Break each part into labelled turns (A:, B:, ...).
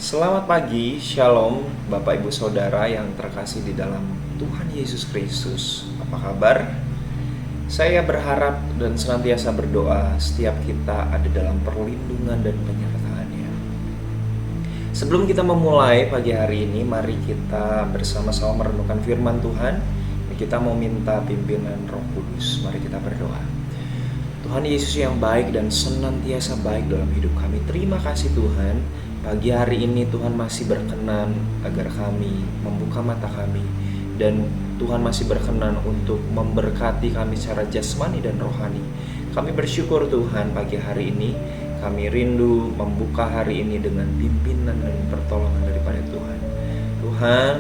A: Selamat pagi, Shalom Bapak Ibu Saudara yang terkasih di dalam Tuhan Yesus Kristus. Apa kabar? Saya berharap dan senantiasa berdoa setiap kita ada dalam perlindungan dan penyertaan-Nya. Sebelum kita memulai pagi hari ini, mari kita bersama-sama merenungkan firman Tuhan. Kita mau minta pimpinan Roh Kudus. Mari kita berdoa. Tuhan Yesus yang baik dan senantiasa baik dalam hidup kami. Terima kasih Tuhan. Pagi hari ini Tuhan masih berkenan agar kami membuka mata kami, dan Tuhan masih berkenan untuk memberkati kami secara jasmani dan rohani. Kami bersyukur Tuhan, pagi hari ini kami rindu membuka hari ini dengan pimpinan dan pertolongan daripada Tuhan. Tuhan,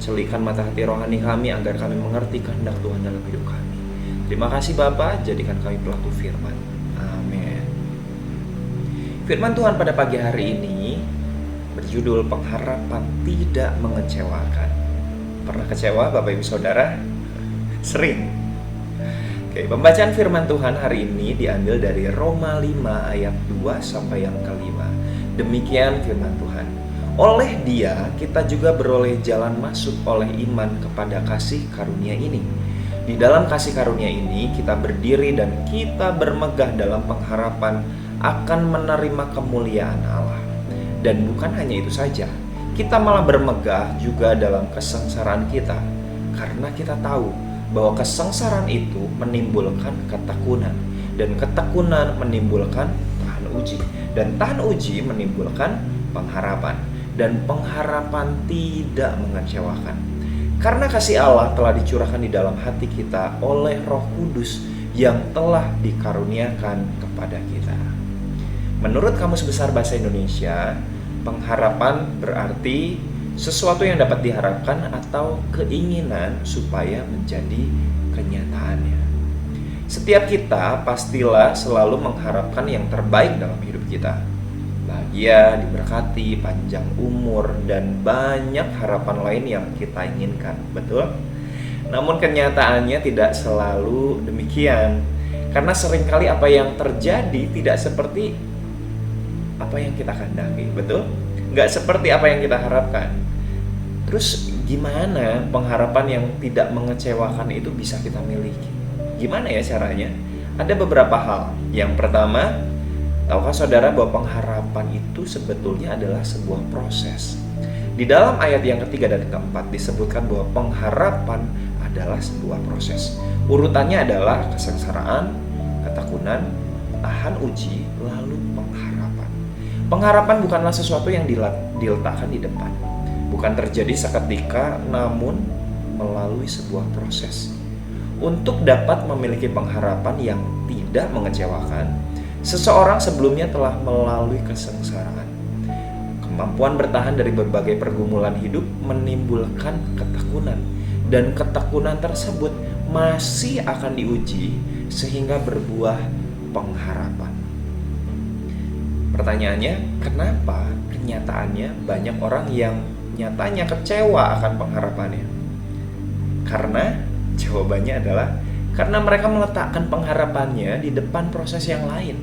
A: celikan mata hati rohani kami agar kami mengerti kehendak Tuhan dalam hidup kami. Terima kasih Bapa, jadikan kami pelaku firman. Amin. Firman Tuhan pada pagi hari ini berjudul pengharapan tidak mengecewakan. Pernah kecewa Bapak Ibu Saudara? Sering. Oke, pembacaan firman Tuhan hari ini diambil dari Roma 5 ayat 2 sampai yang kelima. Demikian firman Tuhan. Oleh Dia kita juga beroleh jalan masuk oleh iman kepada kasih karunia ini. Di dalam kasih karunia ini kita berdiri dan kita bermegah dalam pengharapan akan menerima kemuliaan Allah. Dan bukan hanya itu saja, kita malah bermegah juga dalam kesengsaraan kita, karena kita tahu bahwa kesengsaraan itu menimbulkan ketekunan, dan ketekunan menimbulkan tahan uji, dan tahan uji menimbulkan pengharapan, dan pengharapan tidak mengecewakan. Karena kasih Allah telah dicurahkan di dalam hati kita oleh Roh Kudus yang telah dikaruniakan kepada kita. Menurut Kamus Besar Bahasa Indonesia, pengharapan berarti sesuatu yang dapat diharapkan atau keinginan supaya menjadi kenyataannya. Setiap kita pastilah selalu mengharapkan yang terbaik dalam hidup kita. Bahagia, diberkati, panjang umur, dan banyak harapan lain yang kita inginkan. Betul? Namun kenyataannya tidak selalu demikian. Karena seringkali apa yang terjadi tidak seperti apa yang kita kehendaki, betul? Nggak seperti apa yang kita harapkan. Terus gimana pengharapan yang tidak mengecewakan itu bisa kita miliki? Gimana ya caranya? Ada beberapa hal. Yang pertama, tahukah saudara bahwa pengharapan itu sebetulnya adalah sebuah proses? Di dalam ayat yang ketiga dan keempat disebutkan bahwa pengharapan adalah sebuah proses. Urutannya adalah kesengsaraan, ketekunan, tahan uji, lalu pengharapan. Pengharapan bukanlah sesuatu yang diletakkan di depan. Bukan terjadi seketika, namun melalui sebuah proses. Untuk dapat memiliki pengharapan yang tidak mengecewakan, seseorang sebelumnya telah melalui kesengsaraan. Kemampuan bertahan dari berbagai pergumulan hidup menimbulkan ketekunan, dan ketekunan tersebut masih akan diuji sehingga berbuah pengharapan. Pertanyaannya, kenapa kenyataannya banyak orang yang nyatanya kecewa akan pengharapannya? Karena jawabannya adalah karena mereka meletakkan pengharapannya di depan proses yang lain.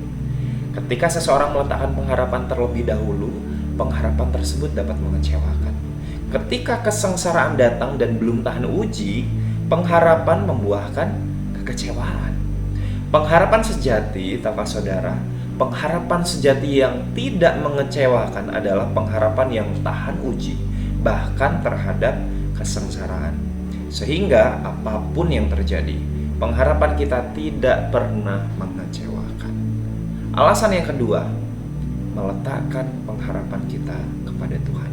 A: Ketika seseorang meletakkan pengharapan terlebih dahulu, pengharapan tersebut dapat mengecewakan. Ketika kesengsaraan datang dan belum tahan uji, pengharapan membuahkan kekecewaan. Pengharapan sejati, tahukah saudara, pengharapan sejati yang tidak mengecewakan adalah pengharapan yang tahan uji, bahkan terhadap kesengsaraan. Sehingga apapun yang terjadi, pengharapan kita tidak pernah mengecewakan. Alasan yang kedua, meletakkan pengharapan kita kepada Tuhan.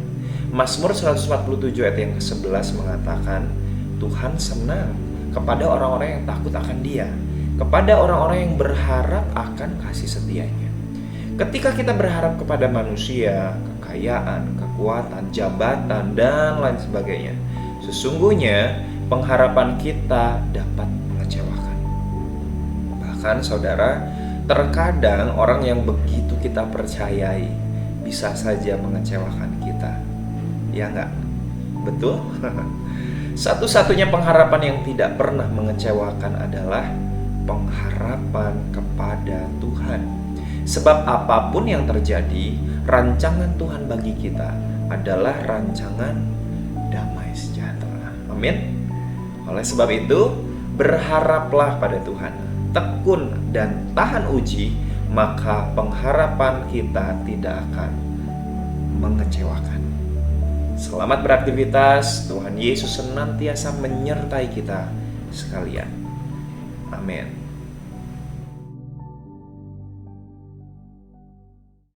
A: Mazmur 147 ayat yang ke-11 mengatakan, Tuhan senang kepada orang-orang yang takut akan Dia, kepada orang-orang yang berharap akan kasih setianya. Ketika kita berharap kepada manusia, kekayaan, kekuatan, jabatan, dan lain sebagainya, sesungguhnya pengharapan kita dapat mengecewakan. Bahkan saudara, terkadang orang yang begitu kita percayai bisa saja mengecewakan kita. Ya enggak? Betul? Satu-satunya pengharapan yang tidak pernah mengecewakan adalah pengharapan kepada Tuhan. Sebab apapun yang terjadi, rancangan Tuhan bagi kita adalah rancangan damai sejahtera. Amin. Oleh sebab itu, berharaplah pada Tuhan, tekun dan tahan uji, maka pengharapan kita tidak akan mengecewakan. Selamat beraktivitas. Tuhan Yesus senantiasa menyertai kita sekalian. Amin.